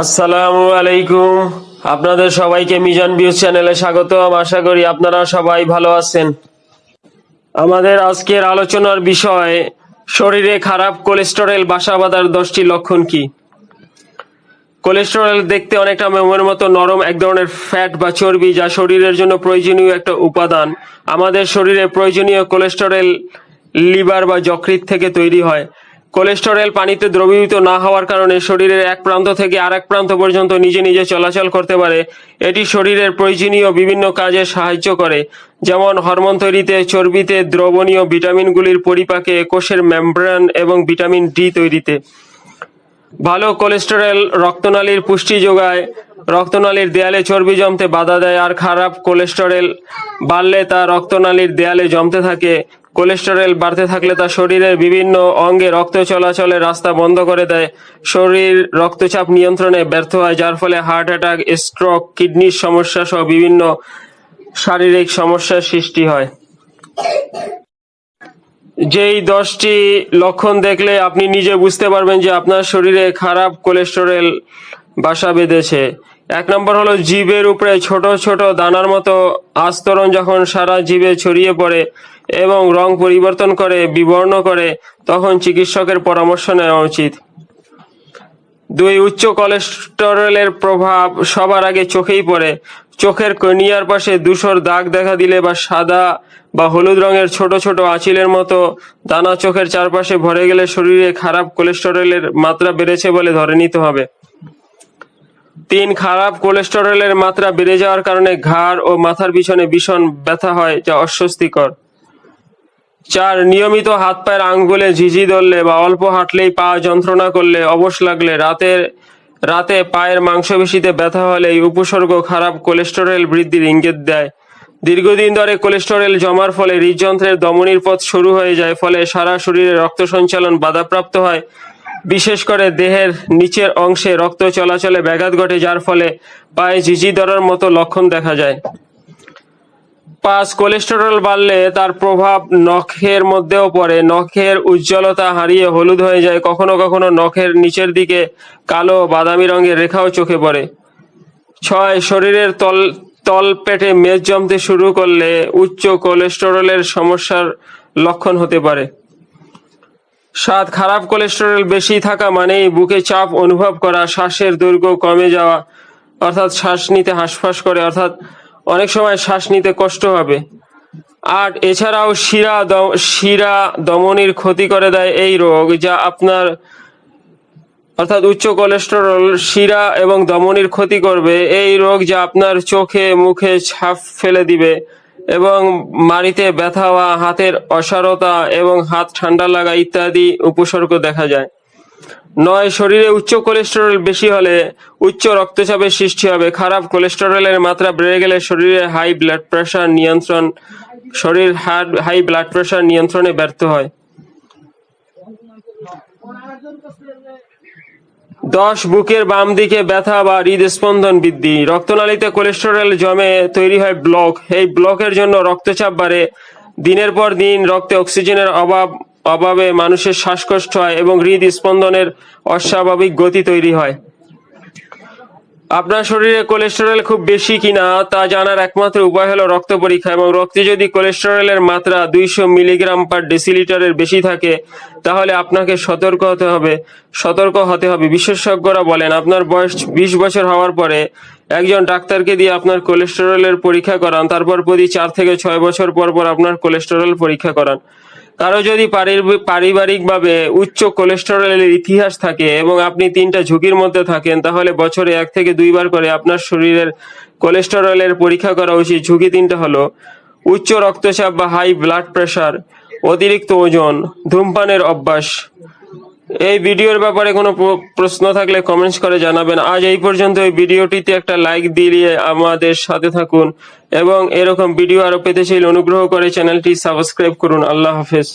আসসালামু আলাইকুম। আপনাদের সবাইকে মিজান ভিউজ চ্যানেলে স্বাগতম। আশা করি আপনারা সবাই ভালো আছেন। আমাদের আজকের আলোচনার বিষয় শরীরে খারাপ কোলেস্টেরল বাসা বাঁধার 10টি লক্ষণ কি। কোলেস্টেরল দেখতে অনেকটা মোমের মতো নরম এক ধরনের ফ্যাট বা চর্বি, যা শরীরের জন্য প্রয়োজনীয় একটা উপাদান। আমাদের শরীরে প্রয়োজনীয় কোলেস্টেরল লিভার বা যকৃৎ থেকে তৈরি হয়। কোলেস্টেরল পানিতে দ্রবীভূত না হওয়ার কারণে শরীরের এক প্রান্ত থেকে আরেক প্রান্ত পর্যন্ত নিজে নিজে চলাচল করতে পারে। এটি শরীরের প্রয়োজনীয় বিভিন্ন কাজে সাহায্য করে, যেমন হরমোন তৈরিতে, চর্বিতে দ্রবণীয় ভিটামিনগুলির পরিপাকে, কোষের মেমব্রেন এবং ভিটামিন ডি তৈরিতে। ভালো কোলেস্টেরল রক্তনালীর পুষ্টি যোগায়, রক্তনালীর দেয়ালে চর্বি জমতে বাধা দেয়, আর খারাপ কোলেস্টেরল বাড়লে তা রক্তনালীর দেয়ালে জমতে থাকে। কোলেস্টেরল বাড়তে থাকলে তা শরীরের বিভিন্ন অঙ্গে রক্ত চলাচলের রাস্তা বন্ধ করে দেয়। শরীর রক্তচাপ নিয়ন্ত্রণে ব্যর্থ হয়, যার ফলে হার্ট অ্যাটাক, স্ট্রোক, কিডনির সমস্যা সহ বিভিন্ন শারীরিক সমস্যার সৃষ্টি হয়। যেই 10টি লক্ষণ দেখলে আপনি নিজে বুঝতে পারবেন যে আপনার শরীরে খারাপ কোলেস্টেরল বাসা বেঁধেছে। 1 নম্বর হলো জিভের উপরে ছোট ছোট দানার মতো আস্তরণ যখন সারা জিভে ছড়িয়ে পড়ে এবং রং পরিবর্তন করে, বিবর্ণ করে, তখন চিকিৎসকের পরামর্শ নেওয়া উচিত। 2, উচ্চ কোলেস্টেরলের প্রভাব সবার আগে চোখেই পড়ে। চোখের কর্নিয়ার পাশে ধূসর দাগ দেখা দিলে বা সাদা বা হলুদ রঙের ছোট ছোট আঁচিলের মতো দানা চোখের চারপাশে ভরে গেলে শরীরে খারাপ কোলেস্টেরলের মাত্রা বেড়েছে বলে ধরে নিতে হবে। 3, খারাপ কোলেস্টেরলের মাত্রা বেড়ে যাওয়ার কারণে ঘাড় ও মাথার পিছনে ভীষণ ব্যথা হয়, যা অস্বস্তিকর। 4, নিয়মিত হাত পায়ের আঙ্গুলে ঝিঝি ধরলে বা অল্প হাঁটলেই পা যন্ত্রণা করলে, অবশ লাগলে, রাতে পায়ের মাংসপেশিতে ব্যথা হলে এই উপসর্গ খারাপ কোলেস্টেরল বৃদ্ধির ইঙ্গিত দেয়। দীর্ঘদিন ধরে কোলেস্টেরল জমার ফলে হৃদযন্ত্রের ধমনীর পথ সরু হয়ে যায়, ফলে সারা শরীরে রক্ত সঞ্চালন বাধাপ্রাপ্ত হয়। বিশেষ করে দেহের নিচের অংশে রক্ত চলাচলে ব্যাঘাত ঘটে, যার ফলে পায়ে ঝিঝি ধরার মতো লক্ষণ দেখা যায়। 5, কোলেস্টেরল বাড়লে তার প্রভাব নখের মধ্যেও পড়ে। নখের উজ্জ্বলতা হারিয়ে হলুদ হয়ে যায়, কখনো কখনো নখের নিচের দিকে কালো বাদামি রঙের রেখাও চোখে পড়ে। 6, শরীরের তলপেটে মেদ জমতে শুরু করলে উচ্চ কোলেস্টেরলের সমস্যার লক্ষণ হতে পারে। 7, খারাপ কোলেস্টেরল বেশি থাকা মানেই বুকে চাপ অনুভব করা, শ্বাসের দৈর্ঘ্য কমে যাওয়া, অর্থাৎ শ্বাস নিতে হাঁসফাঁস করে, অর্থাৎ অনেক সময় শ্বাস নিতে কষ্ট হবে। 8, এছাড়াও শিরা ধমনীর ক্ষতি করে দেয় এই রোগ, যা আপনার অর্থাৎ উচ্চ কোলেস্টেরল শিরা এবং ধমনীর ক্ষতি করবে। এই রোগ যা আপনার চোখে মুখে ছাপ ফেলে দিবে এবং মাড়িতে ব্যথা হওয়া, হাতের অসাড়তা এবং হাত ঠান্ডা লাগা ইত্যাদি উপসর্গ দেখা যায়। 9, শরীরে উচ্চ কোলেস্টেরল বেশি হলে উচ্চ রক্তচাপের সৃষ্টি হবে। খারাপ কোলেস্টেরলের মাত্রা বেড়ে গেলে শরীর হাই ব্লাড প্রেশার নিয়ন্ত্রণে ব্যর্থ হয়। 10, বুকের বাম দিকে ব্যথা বা হৃদস্পন্দন বৃদ্ধি। রক্তনালীতে কোলেস্টেরল জমে তৈরি হয় ব্লক। এই ব্লকের জন্য রক্তচাপ বাড়ে। দিনের পর দিন রক্তে অক্সিজেনের অভাবে মানুষের শ্বাসকষ্ট হয় এবং হৃদস্পন্দনের অস্বাভাবিক গতি তৈরি হয়। আপনার শরীরে কোলেস্টেরল খুব বেশি কিনা তা জানার একমাত্র উপায় হলো রক্ত পরীক্ষা, এবং রক্তে যদি কোলেস্টেরলের মাত্রা 200 মিলিগ্রাম/ডেসিলিটারের বেশি থাকে, তাহলে আপনাকে সতর্ক হতে হবে। বিশেষজ্ঞরা বলেন আপনার বয়স 20 বছর হওয়ার পরে একজন ডাক্তারকে দিয়ে আপনার কোলেস্টেরলের পরীক্ষা করান, তারপর প্রতি 4 থেকে 6 বছর পর পর আপনার কোলেস্টেরল পরীক্ষা করান। কারো যদি পারিবারিকভাবে উচ্চ কোলেস্টেরলের ইতিহাস থাকে এবং আপনি 3টা ঝুঁকির মধ্যে থাকেন, তাহলে বছরে 1 থেকে 2 বার করে আপনার শরীরের কোলেস্টেরলের পরীক্ষা করা উচিত। ঝুঁকি 3টা হলো উচ্চ রক্তচাপ বা হাই ব্লাড প্রেশার, অতিরিক্ত ওজন, ধূমপানের অভ্যাস। এই ভিডিওর ব্যাপারে কোনো প্রশ্ন থাকলে কমেন্টস করে জানাবেন। আজ এই পর্যন্ত। এই ভিডিওটিতে একটা লাইক দিয়ে আমাদের সাথে থাকুন এবং এরকম ভিডিও আরো পেতে চাইলে অনুগ্রহ করে চ্যানেলটি সাবস্ক্রাইব করুন। আল্লাহ হাফেজ।